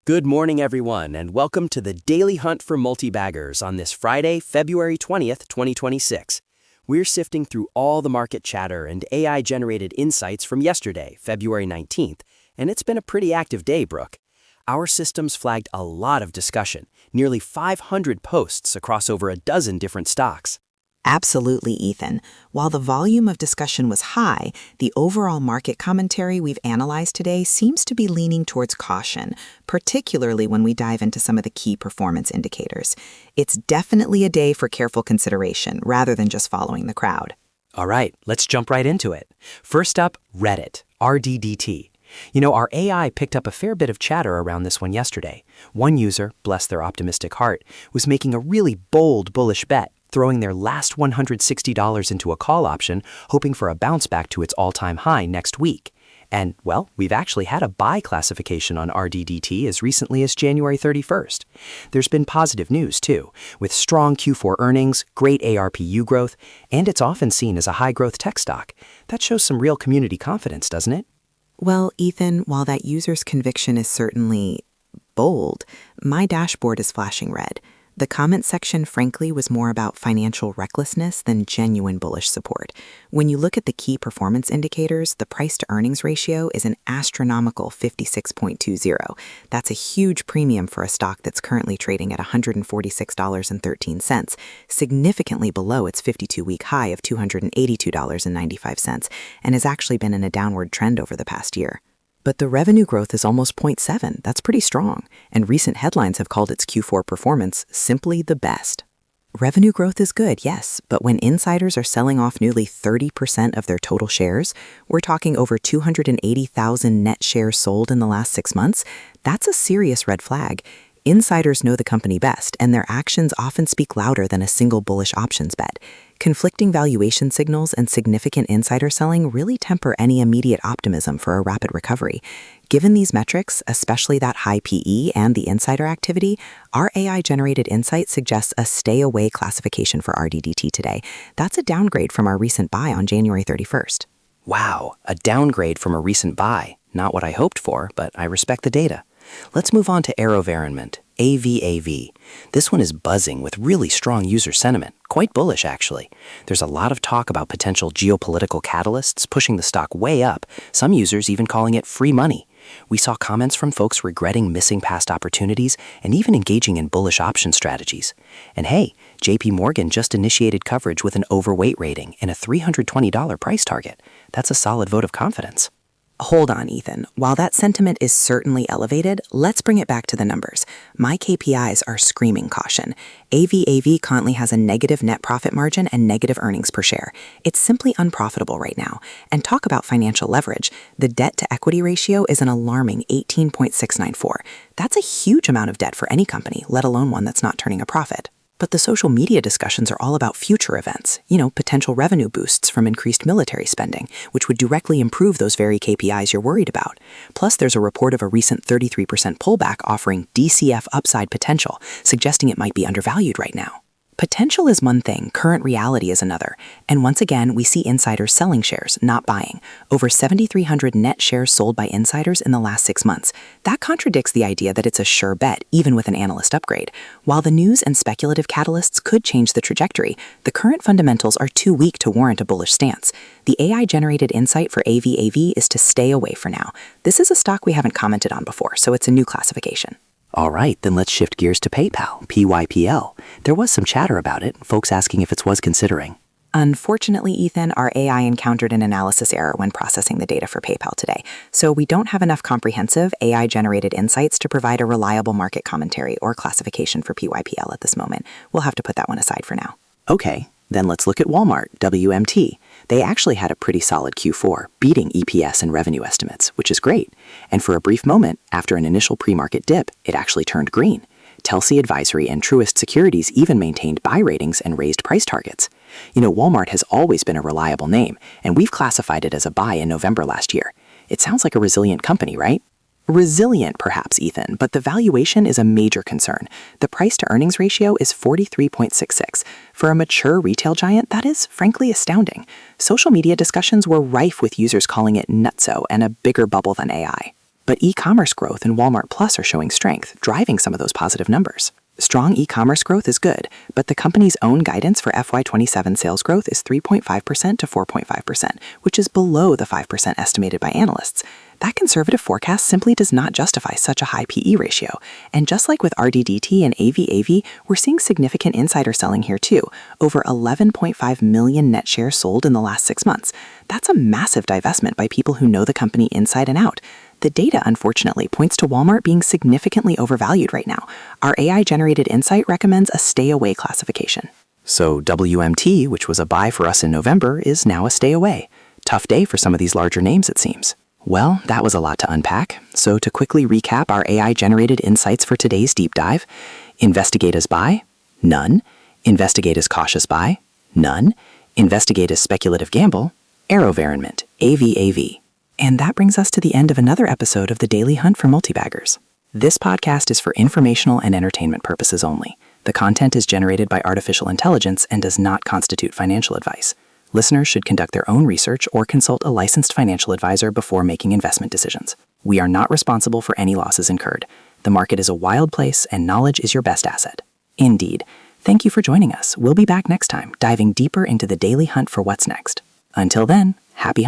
Good morning, everyone, and welcome to the Daily Hunt for Multi-Baggers on this Friday, February 20th, 2026. We're sifting through all the market chatter and AI-generated insights from yesterday, February 19th, and it's been a pretty active day, Brooke. Our systems flagged a lot of discussion, nearly 500 posts across over a dozen different stocks. Absolutely, Ethan. While the volume of discussion was high, the overall market commentary we've analyzed today seems to be leaning towards caution, particularly when we dive into some of the key performance indicators. It's definitely a day for careful consideration rather than just following the crowd. All right, let's jump right into it. First up, Reddit, RDDT. Our AI picked up a fair bit of chatter around this one yesterday. One user, bless their optimistic heart, was making a really bold bullish bet, throwing their last $160 into a call option, hoping for a bounce back to its all-time high next week. And, well, we've actually had a buy classification on RDDT as recently as January 31st. There's been positive news, too, with strong Q4 earnings, great ARPU growth, and it's often seen as a high-growth tech stock. That shows some real community confidence, doesn't it? Well, Ethan, while that user's conviction is certainly bold, my dashboard is flashing red. The comment section, frankly, was more about financial recklessness than genuine bullish support. When you look at the key performance indicators, the price-to-earnings ratio is an astronomical 56.20. That's a huge premium for a stock that's currently trading at $146.13, significantly below its 52-week high of $282.95, and has actually been in a downward trend over the past year. But the revenue growth is almost 0.7. That's pretty strong, and recent headlines have called its Q4 performance simply the best. Revenue growth is good, yes, but when insiders are selling off nearly 30% of their total shares, we're talking over 280,000 net shares sold in the last 6 months, that's a serious red flag. Insiders know the company best, and their actions often speak louder than a single bullish options bet. Conflicting valuation signals and significant insider selling really temper any immediate optimism for a rapid recovery. Given these metrics, especially that high PE and the insider activity, our AI-generated insight suggests a stay-away classification for RDDT today. That's a downgrade from our recent buy on January 31st. Wow, a downgrade from a recent buy. Not what I hoped for, but I respect the data. Let's move on to AeroVironment, AVAV. This one is buzzing with really strong user sentiment, quite bullish actually. There's a lot of talk about potential geopolitical catalysts pushing the stock way up, some users even calling it free money. We saw comments from folks regretting missing past opportunities and even engaging in bullish option strategies. And hey, JP Morgan just initiated coverage with an overweight rating and a $320 price target. That's a solid vote of confidence. Hold on, Ethan. While that sentiment is certainly elevated, let's bring it back to the numbers. My KPIs are screaming caution. AVAV currently has a negative net profit margin and negative earnings per share. It's simply unprofitable right now. And talk about financial leverage. The debt-to-equity ratio is an alarming 18.694. That's a huge amount of debt for any company, let alone one that's not turning a profit. But the social media discussions are all about future events, potential revenue boosts from increased military spending, which would directly improve those very KPIs you're worried about. Plus, there's a report of a recent 33% pullback offering DCF upside potential, suggesting it might be undervalued right now. Potential is one thing, current reality is another. And once again, we see insiders selling shares, not buying. Over 7,300 net shares sold by insiders in the last 6 months. That contradicts the idea that it's a sure bet, even with an analyst upgrade. While the news and speculative catalysts could change the trajectory, the current fundamentals are too weak to warrant a bullish stance. The AI-generated insight for AVAV is to stay away for now. This is a stock we haven't commented on before, so it's a new classification. All right, then let's shift gears to PayPal, PYPL. There was some chatter about it, folks asking if it's worth considering. Unfortunately, Ethan, our AI encountered an analysis error when processing the data for PayPal today, so we don't have enough comprehensive AI-generated insights to provide a reliable market commentary or classification for PYPL at this moment. We'll have to put that one aside for now. Okay, then let's look at Walmart, WMT. They actually had a pretty solid Q4, beating EPS and revenue estimates, which is great. And for a brief moment, after an initial pre-market dip, it actually turned green. Telsey Advisory and Truist Securities even maintained buy ratings and raised price targets. Walmart has always been a reliable name, and we've classified it as a buy in November last year. It sounds like a resilient company, right? Resilient, perhaps, Ethan, but the valuation is a major concern. The price-to-earnings ratio is 43.66. For a mature retail giant, that is, frankly, astounding. Social media discussions were rife with users calling it nutso and a bigger bubble than AI. But e-commerce growth and Walmart Plus are showing strength, driving some of those positive numbers. Strong e-commerce growth is good, but the company's own guidance for FY27 sales growth is 3.5% to 4.5%, which is below the 5% estimated by analysts. That conservative forecast simply does not justify such a high PE ratio. And just like with RDDT and AVAV, we're seeing significant insider selling here too, over 11.5 million net shares sold in the last 6 months. That's a massive divestment by people who know the company inside and out. The data, unfortunately, points to Walmart being significantly overvalued right now. Our AI-generated insight recommends a stay-away classification. So WMT, which was a buy for us in November, is now a stay-away. Tough day for some of these larger names, it seems. Well, that was a lot to unpack. So to quickly recap our AI-generated insights for today's deep dive, investigate as buy, none. Investigate as cautious buy, none. Investigate as speculative gamble, AeroVironment, AVAV. And that brings us to the end of another episode of the Daily Hunt for Multibaggers. This podcast is for informational and entertainment purposes only. The content is generated by artificial intelligence and does not constitute financial advice. Listeners should conduct their own research or consult a licensed financial advisor before making investment decisions. We are not responsible for any losses incurred. The market is a wild place and knowledge is your best asset. Indeed. Thank you for joining us. We'll be back next time, diving deeper into the daily hunt for what's next. Until then, happy hunting.